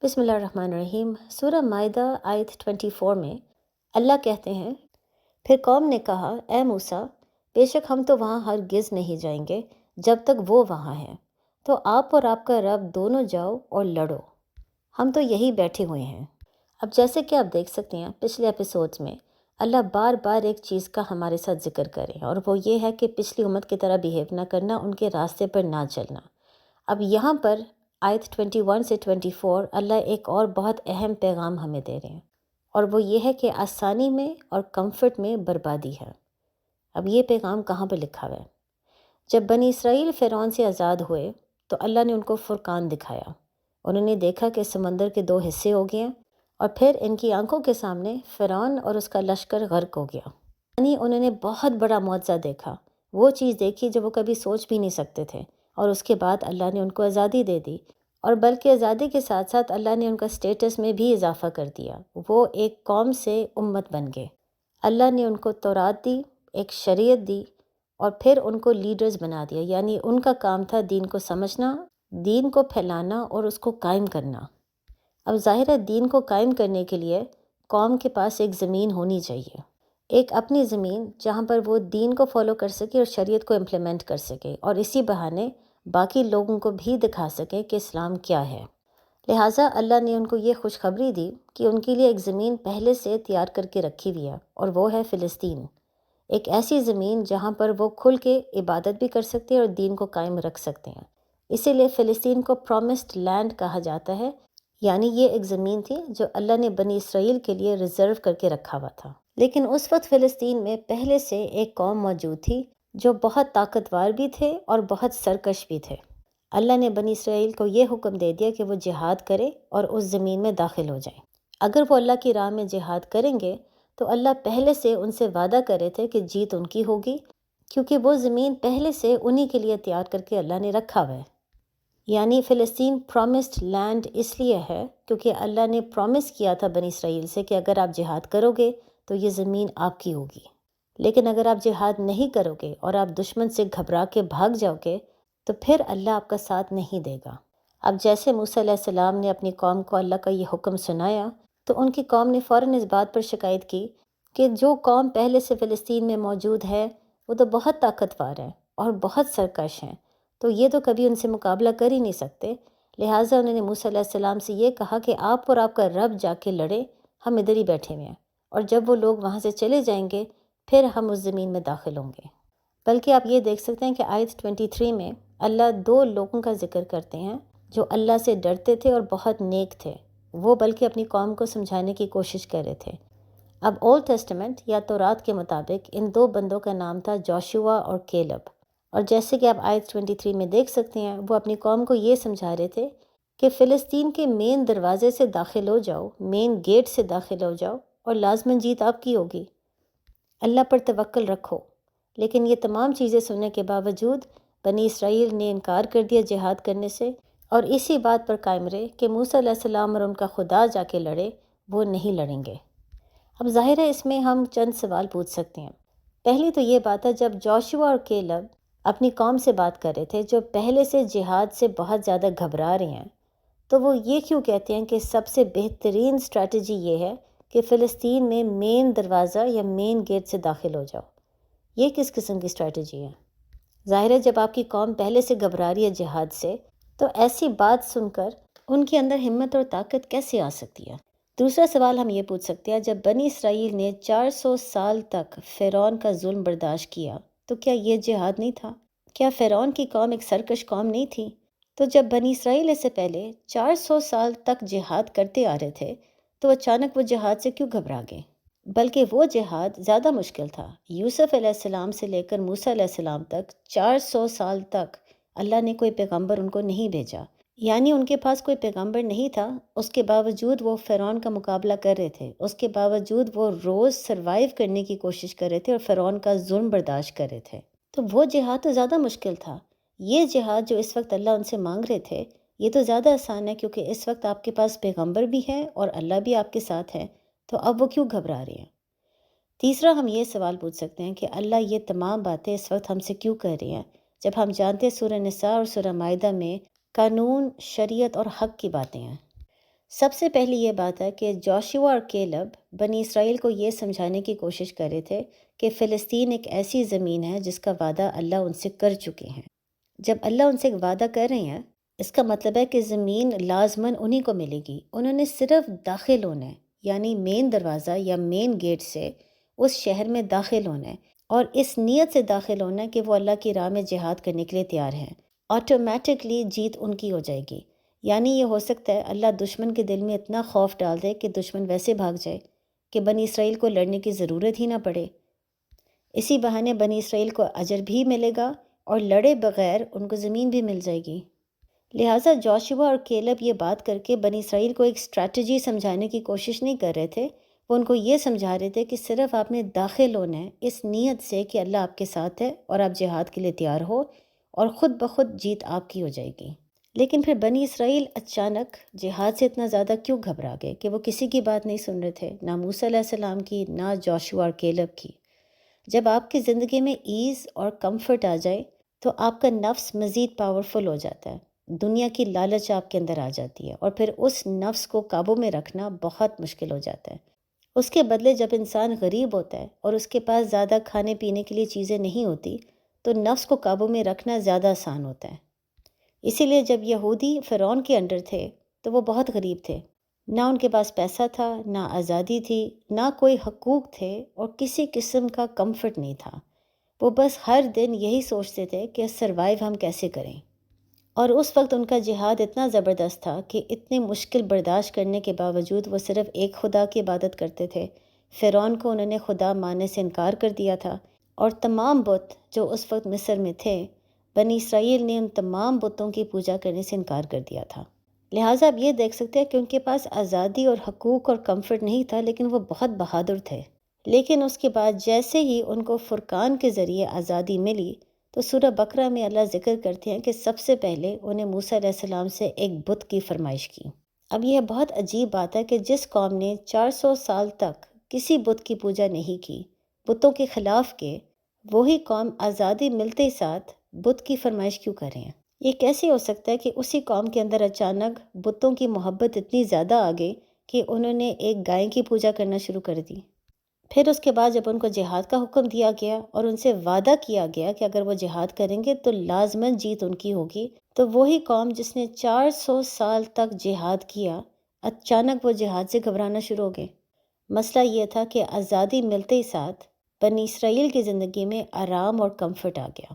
بسم اللہ الرحمن الرحیم۔ سورہ مائدہ آیت 24 میں اللہ کہتے ہیں، پھر قوم نے کہا، اے موسیٰ، بے شک ہم تو وہاں ہرگز نہیں جائیں گے جب تک وہ وہاں ہیں، تو آپ اور آپ کا رب دونوں جاؤ اور لڑو، ہم تو یہی بیٹھے ہوئے ہیں۔ اب جیسے کہ آپ دیکھ سکتے ہیں پچھلے ایپیسوڈز میں اللہ بار بار ایک چیز کا ہمارے ساتھ ذکر کرے، اور وہ یہ ہے کہ پچھلی امت کی طرح بیہیو نہ کرنا، ان کے راستے پر نہ چلنا۔ اب یہاں پر آیت 21 سے 24 اللہ ایک اور بہت اہم پیغام ہمیں دے رہے ہیں، اور وہ یہ ہے کہ آسانی میں اور کمفرٹ میں بربادی ہے۔ اب یہ پیغام کہاں پہ لکھا ہوا ہے؟ جب بنی اسرائیل فرعون سے آزاد ہوئے تو اللہ نے ان کو فرقان دکھایا۔ انہوں نے دیکھا کہ سمندر کے دو حصے ہو گئے ہیں، اور پھر ان کی آنکھوں کے سامنے فرعون اور اس کا لشکر غرق ہو گیا۔ یعنی انہوں نے بہت بڑا معجزہ دیکھا، وہ چیز دیکھی جو وہ کبھی سوچ بھی نہیں سکتے تھے، اور اس کے بعد اللہ نے ان کو آزادی دے دی، اور بلکہ آزادی کے ساتھ ساتھ اللہ نے ان کا سٹیٹس میں بھی اضافہ کر دیا، وہ ایک قوم سے امت بن گئے۔ اللہ نے ان کو تورات دی، ایک شریعت دی، اور پھر ان کو لیڈرز بنا دیا، یعنی ان کا کام تھا دین کو سمجھنا، دین کو پھیلانا اور اس کو قائم کرنا۔ اب ظاہر ہے دین کو قائم کرنے کے لیے قوم کے پاس ایک زمین ہونی چاہیے، ایک اپنی زمین جہاں پر وہ دین کو فالو کر سکے اور شریعت کو امپلیمنٹ کر سکے، اور اسی بہانے باقی لوگوں کو بھی دکھا سکے کہ اسلام کیا ہے۔ لہٰذا اللہ نے ان کو یہ خوشخبری دی کہ ان کے لیے ایک زمین پہلے سے تیار کر کے رکھی ہوئی ہے، اور وہ ہے فلسطین، ایک ایسی زمین جہاں پر وہ کھل کے عبادت بھی کر سکتے ہیں اور دین کو قائم رکھ سکتے ہیں۔ اسی لیے فلسطین کو پرومسڈ لینڈ کہا جاتا ہے، یعنی یہ ایک زمین تھی جو اللہ نے بنی اسرائیل کے لیے ریزرو کر کے رکھا ہوا تھا۔ لیکن اس وقت فلسطین میں پہلے سے ایک قوم موجود تھی جو بہت طاقتور بھی تھے اور بہت سرکش بھی تھے۔ اللہ نے بنی اسرائیل کو یہ حکم دے دیا کہ وہ جہاد کرے اور اس زمین میں داخل ہو جائیں۔ اگر وہ اللہ کی راہ میں جہاد کریں گے تو اللہ پہلے سے ان سے وعدہ کرے تھے کہ جیت ان کی ہوگی، کیونکہ وہ زمین پہلے سے انہی کے لیے تیار کر کے اللہ نے رکھا ہوا ہے۔ یعنی فلسطین پرومسڈ لینڈ اس لیے ہے کیونکہ اللہ نے پرومس کیا تھا بنی اسرائیل سے کہ اگر آپ جہاد کرو گے تو یہ زمین آپ کی ہوگی، لیکن اگر آپ جہاد نہیں کرو گے اور آپ دشمن سے گھبرا کے بھاگ جاؤ گے تو پھر اللہ آپ کا ساتھ نہیں دے گا۔ اب جیسے موسیٰ علیہ السلام نے اپنی قوم کو اللہ کا یہ حکم سنایا تو ان کی قوم نے فوراً اس بات پر شکایت کی کہ جو قوم پہلے سے فلسطین میں موجود ہے وہ تو بہت طاقتور ہے اور بہت سرکش ہیں، تو یہ تو کبھی ان سے مقابلہ کر ہی نہیں سکتے۔ لہٰذا انہوں نے موسیٰ علیہ السلام سے یہ کہا کہ آپ اور آپ کا رب جا کے لڑے، ہم ادھر ہی بیٹھے ہوئے ہیں، اور جب وہ لوگ وہاں سے چلے جائیں گے پھر ہم اس زمین میں داخل ہوں گے۔ بلکہ آپ یہ دیکھ سکتے ہیں کہ آیت 23 میں اللہ دو لوگوں کا ذکر کرتے ہیں جو اللہ سے ڈرتے تھے اور بہت نیک تھے، وہ بلکہ اپنی قوم کو سمجھانے کی کوشش کر رہے تھے۔ اب اولڈ ٹیسٹمنٹ یا تورات کے مطابق ان دو بندوں کا نام تھا جوشوا اور کیلب، اور جیسے کہ آپ آیت 23 میں دیکھ سکتے ہیں وہ اپنی قوم کو یہ سمجھا رہے تھے کہ فلسطین کے مین دروازے سے داخل ہو جاؤ، مین گیٹ سے داخل ہو جاؤ، اور لازماً جیت آپ کی ہوگی، اللہ پر توکل رکھو۔ لیکن یہ تمام چیزیں سننے کے باوجود بنی اسرائیل نے انکار کر دیا جہاد کرنے سے، اور اسی بات پر قائم رہے کہ موسیٰ علیہ السلام اور ان کا خدا جا کے لڑے، وہ نہیں لڑیں گے۔ اب ظاہر ہے اس میں ہم چند سوال پوچھ سکتے ہیں۔ پہلی تو یہ بات ہے، جب جوشوا اور کیلب اپنی قوم سے بات کر رہے تھے جو پہلے سے جہاد سے بہت زیادہ گھبرا رہے ہیں، تو وہ یہ کیوں کہتے ہیں کہ سب سے بہترین اسٹریٹجی یہ ہے کہ فلسطین میں مین دروازہ یا مین گیٹ سے داخل ہو جاؤ؟ یہ کس قسم کی اسٹریٹجی ہے؟ ظاہر ہے جب آپ کی قوم پہلے سے گھبرا رہی ہے جہاد سے تو ایسی بات سن کر ان کے اندر ہمت اور طاقت کیسے آ سکتی ہے؟ دوسرا سوال ہم یہ پوچھ سکتے ہیں، جب بنی اسرائیل نے 400 سال تک فرعون کا ظلم برداشت کیا تو کیا یہ جہاد نہیں تھا؟ کیا فرعون کی قوم ایک سرکش قوم نہیں تھی؟ تو جب بنی اسرائیل اس سے پہلے 400 سال تک جہاد کرتے آ رہے تھے تو اچانک وہ جہاد سے کیوں گھبرا گئے؟ بلکہ وہ جہاد زیادہ مشکل تھا۔ یوسف علیہ السلام سے لے کر موسیٰ علیہ السلام تک 400 سال تک اللہ نے کوئی پیغمبر ان کو نہیں بھیجا، یعنی ان کے پاس کوئی پیغمبر نہیں تھا، اس کے باوجود وہ فرعون کا مقابلہ کر رہے تھے، اس کے باوجود وہ روز سروائیو کرنے کی کوشش کر رہے تھے اور فرعون کا ظلم برداشت کر رہے تھے۔ تو وہ جہاد تو زیادہ مشکل تھا۔ یہ جہاد جو اس وقت اللہ ان سے مانگ رہے تھے یہ تو زیادہ آسان ہے، کیونکہ اس وقت آپ کے پاس پیغمبر بھی ہے اور اللہ بھی آپ کے ساتھ ہے، تو اب وہ کیوں گھبرا رہے ہیں؟ تیسرا ہم یہ سوال پوچھ سکتے ہیں کہ اللہ یہ تمام باتیں اس وقت ہم سے کیوں کر رہی ہیں، جب ہم جانتے ہیں سورہ نساء اور سورہ مائدہ میں قانون، شریعت اور حق کی باتیں ہیں۔ سب سے پہلی یہ بات ہے کہ جوشوا اور کیلب بنی اسرائیل کو یہ سمجھانے کی کوشش کر رہے تھے کہ فلسطین ایک ایسی زمین ہے جس کا وعدہ اللہ ان سے کر چکے ہیں۔ جب اللہ ان سے ایک وعدہ کر رہے ہیں، اس کا مطلب ہے کہ زمین لازماً انہی کو ملے گی۔ انہوں نے صرف داخل ہونا ہے، یعنی مین دروازہ یا مین گیٹ سے اس شہر میں داخل ہونا ہے، اور اس نیت سے داخل ہونا ہے کہ وہ اللہ کی راہ میں جہاد کرنے کے لیے تیار ہیں۔ آٹومیٹکلی جیت ان کی ہو جائے گی۔ یعنی یہ ہو سکتا ہے اللہ دشمن کے دل میں اتنا خوف ڈال دے کہ دشمن ویسے بھاگ جائے کہ بنی اسرائیل کو لڑنے کی ضرورت ہی نہ پڑے۔ اسی بہانے بنی اسرائیل کو اجر بھی ملے گا اور لڑے بغیر ان کو زمین بھی مل جائے گی۔ لہٰذا جوشوا اور کیلب یہ بات کر کے بنی اسرائیل کو ایک اسٹریٹجی سمجھانے کی کوشش نہیں کر رہے تھے، وہ ان کو یہ سمجھا رہے تھے کہ صرف آپ نے داخل ہونا ہے اس نیت سے کہ اللہ آپ کے ساتھ ہے اور آپ جہاد کے لیے تیار ہو، اور خود بخود جیت آپ کی ہو جائے گی۔ لیکن پھر بنی اسرائیل اچانک جہاد سے اتنا زیادہ کیوں گھبرا گئے کہ وہ کسی کی بات نہیں سن رہے تھے، نہ موسیٰ علیہ السلام کی، نہ جوشوا اور کیلب کی۔ جب آپ کی زندگی میں ایز اور کمفرٹ آ جائے تو آپ کا نفس مزید پاورفل ہو جاتا ہے، دنیا کی لالچ آپ کے اندر آ جاتی ہے، اور پھر اس نفس کو قابو میں رکھنا بہت مشکل ہو جاتا ہے۔ اس کے بدلے جب انسان غریب ہوتا ہے اور اس کے پاس زیادہ کھانے پینے کے لیے چیزیں نہیں ہوتی تو نفس کو قابو میں رکھنا زیادہ آسان ہوتا ہے۔ اسی لیے جب یہودی فرعون کے انڈر تھے تو وہ بہت غریب تھے، نہ ان کے پاس پیسہ تھا، نہ آزادی تھی، نہ کوئی حقوق تھے، اور کسی قسم کا کمفرٹ نہیں تھا۔ وہ بس ہر دن یہی سوچتے تھے کہ سروائیو ہم کیسے کریں۔ اور اس وقت ان کا جہاد اتنا زبردست تھا کہ اتنی مشکل برداشت کرنے کے باوجود وہ صرف ایک خدا کی عبادت کرتے تھے۔ فرعون کو انہوں نے خدا ماننے سے انکار کر دیا تھا، اور تمام بت جو اس وقت مصر میں تھے، بنی اسرائیل نے ان تمام بتوں کی پوجا کرنے سے انکار کر دیا تھا۔ لہٰذا آپ یہ دیکھ سکتے ہیں کہ ان کے پاس آزادی اور حقوق اور کمفرٹ نہیں تھا، لیکن وہ بہت بہادر تھے۔ لیکن اس کے بعد جیسے ہی ان کو فرقان کے ذریعے آزادی ملی تو سورہ بقرہ میں اللہ ذکر کرتے ہیں کہ سب سے پہلے انہیں موسیٰ علیہ السلام سے ایک بت کی فرمائش کی۔ اب یہ بہت عجیب بات ہے کہ جس قوم نے 400 سال تک کسی بت کی پوجا نہیں کی، بتوں کے خلاف کے، وہی قوم آزادی ملتے ہی ساتھ بت کی فرمائش کیوں کر رہے ہیں؟ یہ کیسے ہو سکتا ہے کہ اسی قوم کے اندر اچانک بتوں کی محبت اتنی زیادہ آ گئی کہ انہوں نے ایک گائے کی پوجا کرنا شروع کر دی؟ پھر اس کے بعد جب ان کو جہاد کا حکم دیا گیا اور ان سے وعدہ کیا گیا کہ اگر وہ جہاد کریں گے تو لازماً جیت ان کی ہوگی، تو وہی قوم جس نے 400 سال تک جہاد کیا، اچانک وہ جہاد سے گھبرانا شروع ہو گئے۔ مسئلہ یہ تھا کہ آزادی ملتے ہی ساتھ بنی اسرائیل کی زندگی میں آرام اور کمفرٹ آ گیا۔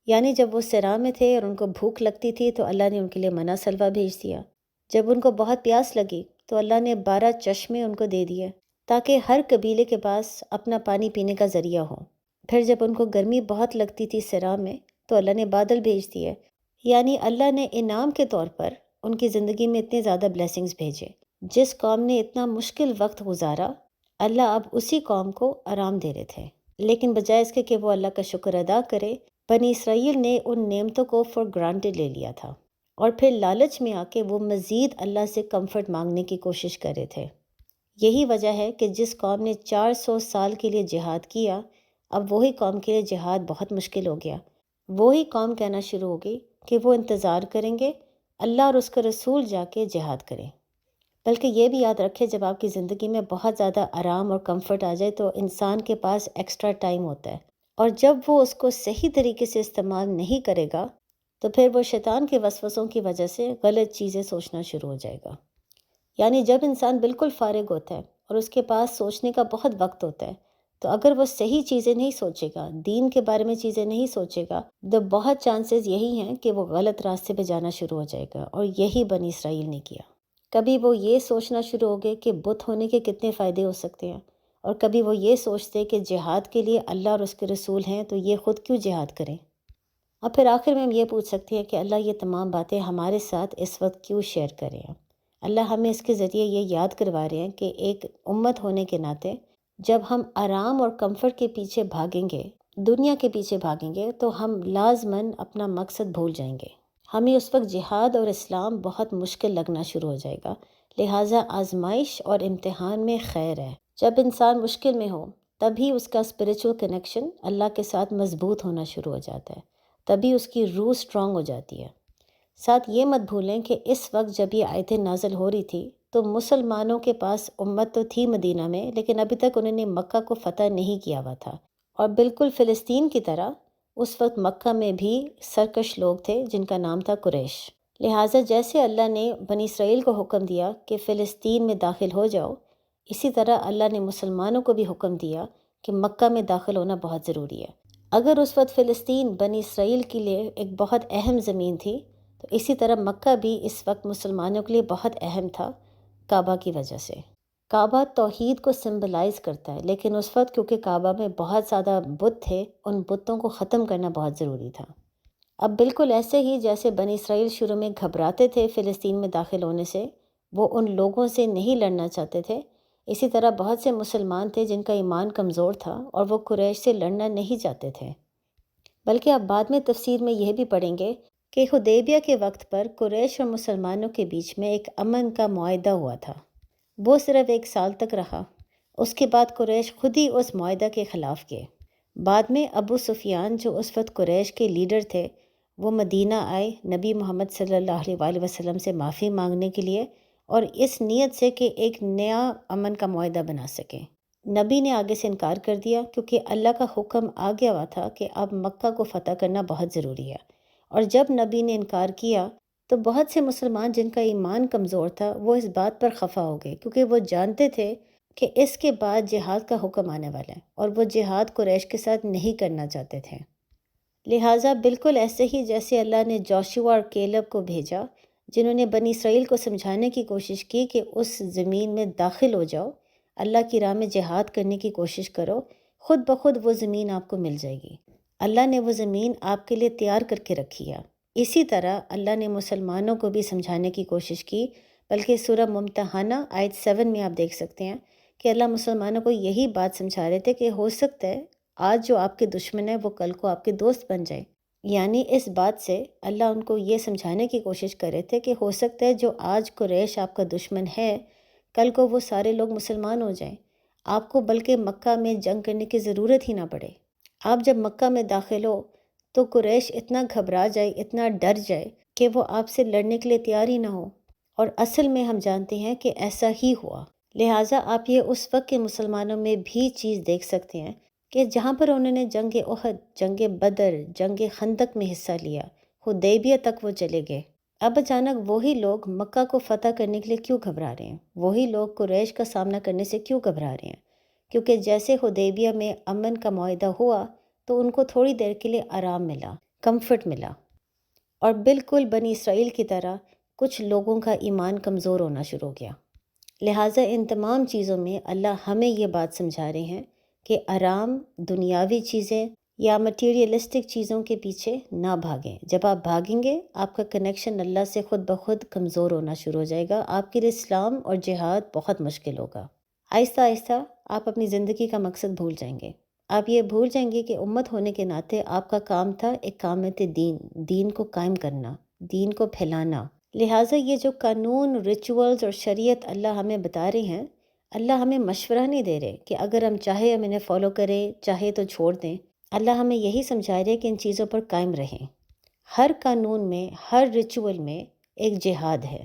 یعنی جب وہ صحرا میں تھے اور ان کو بھوک لگتی تھی تو اللہ نے ان کے لیے منّا سلویٰ بھیج دیا۔ جب ان کو بہت پیاس لگی تو اللہ نے 12 چشمے ان کو دے دیے تاکہ ہر قبیلے کے پاس اپنا پانی پینے کا ذریعہ ہو۔ پھر جب ان کو گرمی بہت لگتی تھی صحرا میں تو اللہ نے بادل بھیج دیے۔ یعنی اللہ نے انعام کے طور پر ان کی زندگی میں اتنے زیادہ بلیسنگز بھیجے۔ جس قوم نے اتنا مشکل وقت گزارا، اللہ اب اسی قوم کو آرام دے رہے تھے، لیکن بجائے اس کے کہ وہ اللہ کا شکر ادا کرے، بنی اسرائیل نے ان نعمتوں کو فار گرانٹڈ لے لیا تھا، اور پھر لالچ میں آ کے وہ مزید اللہ سے کمفرٹ مانگنے کی کوشش کر رہے تھے۔ یہی وجہ ہے کہ جس قوم نے 400 سال کے لیے جہاد کیا، اب وہی قوم کے لیے جہاد بہت مشکل ہو گیا۔ وہی قوم کہنا شروع ہو گئی کہ وہ انتظار کریں گے اللہ اور اس کا رسول جا کے جہاد کریں۔ بلکہ یہ بھی یاد رکھے، جب آپ کی زندگی میں بہت زیادہ آرام اور کمفرٹ آ جائے تو انسان کے پاس ایکسٹرا ٹائم ہوتا ہے، اور جب وہ اس کو صحیح طریقے سے استعمال نہیں کرے گا تو پھر وہ شیطان کے وسوسوں کی وجہ سے غلط چیزیں سوچنا شروع ہو جائے گا۔ یعنی جب انسان بالکل فارغ ہوتا ہے اور اس کے پاس سوچنے کا بہت وقت ہوتا ہے، تو اگر وہ صحیح چیزیں نہیں سوچے گا، دین کے بارے میں چیزیں نہیں سوچے گا، تو بہت چانسز یہی ہیں کہ وہ غلط راستے پہ جانا شروع ہو جائے گا، اور یہی بنی اسرائیل نے کیا۔ کبھی وہ یہ سوچنا شروع ہو گئے کہ بت ہونے کے کتنے فائدے ہو سکتے ہیں، اور کبھی وہ یہ سوچتے کہ جہاد کے لیے اللہ اور اس کے رسول ہیں تو یہ خود کیوں جہاد کریں۔ اور پھر آخر میں ہم یہ پوچھ سکتے ہیں کہ اللہ یہ تمام باتیں ہمارے ساتھ اس وقت کیوں شیئر کر رہے ہیں؟ اللہ ہمیں اس کے ذریعے یہ یاد کروا رہے ہیں کہ ایک امت ہونے کے ناطے جب ہم آرام اور کمفرٹ کے پیچھے بھاگیں گے، دنیا کے پیچھے بھاگیں گے، تو ہم لازماً اپنا مقصد بھول جائیں گے۔ ہمیں اس وقت جہاد اور اسلام بہت مشکل لگنا شروع ہو جائے گا۔ لہٰذا آزمائش اور امتحان میں خیر ہے۔ جب انسان مشکل میں ہو تبھی اس کا اسپریچول کنیکشن اللہ کے ساتھ مضبوط ہونا شروع ہو جاتا ہے، تبھی اس کی روح اسٹرانگ ہو جاتی ہے۔ ساتھ یہ مت بھولیں کہ اس وقت جب یہ آیتیں نازل ہو رہی تھی تو مسلمانوں کے پاس امت تو تھی مدینہ میں، لیکن ابھی تک انہوں نے مکہ کو فتح نہیں کیا ہوا تھا، اور بالکل فلسطین کی طرح اس وقت مکہ میں بھی سرکش لوگ تھے جن کا نام تھا قریش۔ لہٰذا جیسے اللہ نے بنی اسرائیل کو حکم دیا کہ فلسطین میں داخل ہو جاؤ، اسی طرح اللہ نے مسلمانوں کو بھی حکم دیا کہ مکہ میں داخل ہونا بہت ضروری ہے۔ اگر اس وقت فلسطین بنی اسرائیل کے لیے ایک بہت اہم زمین تھی، تو اسی طرح مکہ بھی اس وقت مسلمانوں کے لیے بہت اہم تھا کعبہ کی وجہ سے۔ کعبہ توحید کو سمبلائز کرتا ہے، لیکن اس وقت کیونکہ کعبہ میں بہت زیادہ بت تھے، ان بتوں کو ختم کرنا بہت ضروری تھا۔ اب بالکل ایسے ہی جیسے بنی اسرائیل شروع میں گھبراتے تھے فلسطین میں داخل ہونے سے، وہ ان لوگوں سے نہیں لڑنا چاہتے تھے، اسی طرح بہت سے مسلمان تھے جن کا ایمان کمزور تھا اور وہ قریش سے لڑنا نہیں چاہتے تھے۔ بلکہ اب بعد میں تفسیر میں یہ بھی پڑھیں گے کہ حدیبیہ کے وقت پر قریش اور مسلمانوں کے بیچ میں ایک امن کا معاہدہ ہوا تھا، وہ صرف 1 سال تک رہا۔ اس کے بعد قریش خود ہی اس معاہدہ کے خلاف گئے۔ بعد میں ابو سفیان جو اس وقت قریش کے لیڈر تھے، وہ مدینہ آئے نبی محمد صلی اللہ علیہ وآلہ وسلم سے معافی مانگنے کے لیے، اور اس نیت سے کہ ایک نیا امن کا معاہدہ بنا سکیں۔ نبی نے آگے سے انکار کر دیا کیونکہ اللہ کا حکم آ گیا ہوا تھا کہ اب مکہ کو فتح کرنا بہت ضروری ہے، اور جب نبی نے انکار کیا تو بہت سے مسلمان جن کا ایمان کمزور تھا وہ اس بات پر خفا ہو گئے، کیونکہ وہ جانتے تھے کہ اس کے بعد جہاد کا حکم آنے والا ہے، اور وہ جہاد قریش کے ساتھ نہیں کرنا چاہتے تھے۔ لہٰذا بالکل ایسے ہی جیسے اللہ نے جوشوا اور کیلب کو بھیجا، جنہوں نے بنی اسرائیل کو سمجھانے کی کوشش کی کہ اس زمین میں داخل ہو جاؤ، اللہ کی راہ میں جہاد کرنے کی کوشش کرو، خود بخود وہ زمین آپ کو مل جائے گی۔ اللہ نے وہ زمین آپ کے لیے تیار کر کے رکھی ہے۔ اسی طرح اللہ نے مسلمانوں کو بھی سمجھانے کی کوشش کی، بلکہ سورہ ممتحنہ آیت 7 میں آپ دیکھ سکتے ہیں کہ اللہ مسلمانوں کو یہی بات سمجھا رہے تھے کہ ہو سکتا ہے آج جو آپ کے دشمن ہیں وہ کل کو آپ کے دوست بن جائیں۔ یعنی اس بات سے اللہ ان کو یہ سمجھانے کی کوشش کر رہے تھے کہ ہو سکتا ہے جو آج قریش آپ کا دشمن ہے، کل کو وہ سارے لوگ مسلمان ہو جائیں، آپ کو بلکہ مکہ میں جنگ کرنے کی ضرورت ہی نہ پڑے۔ آپ جب مکہ میں داخل ہو تو قریش اتنا گھبرا جائے، اتنا ڈر جائے کہ وہ آپ سے لڑنے کے لیے تیار ہی نہ ہو، اور اصل میں ہم جانتے ہیں کہ ایسا ہی ہوا۔ لہٰذا آپ یہ اس وقت کے مسلمانوں میں بھی چیز دیکھ سکتے ہیں کہ جہاں پر انہوں نے جنگ احد، جنگ بدر، جنگ خندق میں حصہ لیا، حدیبیہ تک وہ چلے گئے، اب اچانک وہی لوگ مکہ کو فتح کرنے کے لیے کیوں گھبرا رہے ہیں؟ وہی لوگ قریش کا سامنا کرنے سے کیوں گھبرا رہے ہیں؟ کیونکہ جیسے حدیبیہ میں امن کا معاہدہ ہوا تو ان کو تھوڑی دیر کے لیے آرام ملا، کمفرٹ ملا، اور بالکل بنی اسرائیل کی طرح کچھ لوگوں کا ایمان کمزور ہونا شروع ہو گیا۔ لہٰذا ان تمام چیزوں میں اللہ ہمیں یہ بات سمجھا رہے ہیں کہ آرام، دنیاوی چیزیں یا مٹیریلسٹک چیزوں کے پیچھے نہ بھاگیں۔ جب آپ بھاگیں گے آپ کا کنیکشن اللہ سے خود بخود کمزور ہونا شروع ہو جائے گا، آپ کے لیے اسلام اور جہاد بہت مشکل ہوگا۔ آہستہ آہستہ آپ اپنی زندگی کا مقصد بھول جائیں گے، آپ یہ بھول جائیں گے کہ امت ہونے کے ناطے آپ کا کام تھا اقامت دین، دین کو قائم کرنا، دین کو پھیلانا۔ لہٰذا یہ جو قانون، ریچولز اور شریعت اللہ ہمیں بتا رہے ہیں، اللہ ہمیں مشورہ نہیں دے رہے کہ اگر ہم چاہے ہم انہیں فالو کریں، چاہے تو چھوڑ دیں۔ اللہ ہمیں یہی سمجھا رہے کہ ان چیزوں پر قائم رہیں۔ ہر قانون میں، ہر ریچول میں ایک جہاد ہے،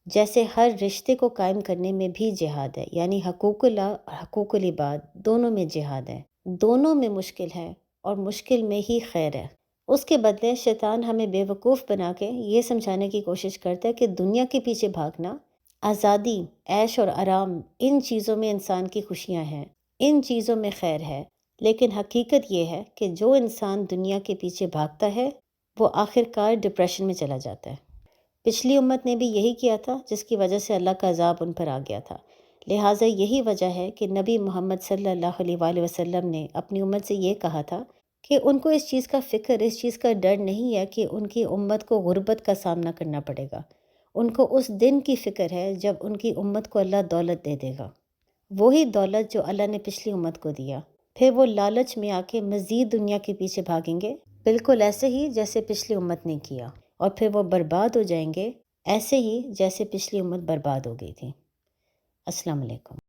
جیسے ہر رشتے کو قائم کرنے میں بھی جہاد ہے، یعنی حقوق اللہ اور حقوق العباد دونوں میں جہاد ہے، دونوں میں مشکل ہے اور مشکل میں ہی خیر ہے۔ اس کے بدلے شیطان ہمیں بے وقوف بنا کے یہ سمجھانے کی کوشش کرتا ہے کہ دنیا کے پیچھے بھاگنا، آزادی، عیش اور آرام، ان چیزوں میں انسان کی خوشیاں ہیں، ان چیزوں میں خیر ہے، لیکن حقیقت یہ ہے کہ جو انسان دنیا کے پیچھے بھاگتا ہے وہ آخر کار ڈپریشن میں چلا جاتا ہے۔ پچھلی امت نے بھی یہی کیا تھا، جس کی وجہ سے اللہ کا عذاب ان پر آ گیا تھا۔ لہٰذا یہی وجہ ہے کہ نبی محمد صلی اللہ علیہ وآلہ وسلم نے اپنی امت سے یہ کہا تھا کہ ان کو اس چیز کا فکر، اس چیز کا ڈر نہیں ہے کہ ان کی امت کو غربت کا سامنا کرنا پڑے گا۔ ان کو اس دن کی فکر ہے جب ان کی امت کو اللہ دولت دے دے گا، وہی دولت جو اللہ نے پچھلی امت کو دیا۔ پھر وہ لالچ میں آ کے مزید دنیا کے پیچھے بھاگیں گے، بالکل ایسے ہی جیسے پچھلی امت نے کیا، اور پھر وہ برباد ہو جائیں گے ایسے ہی جیسے پچھلی امت برباد ہو گئی تھی۔ السلام علیکم۔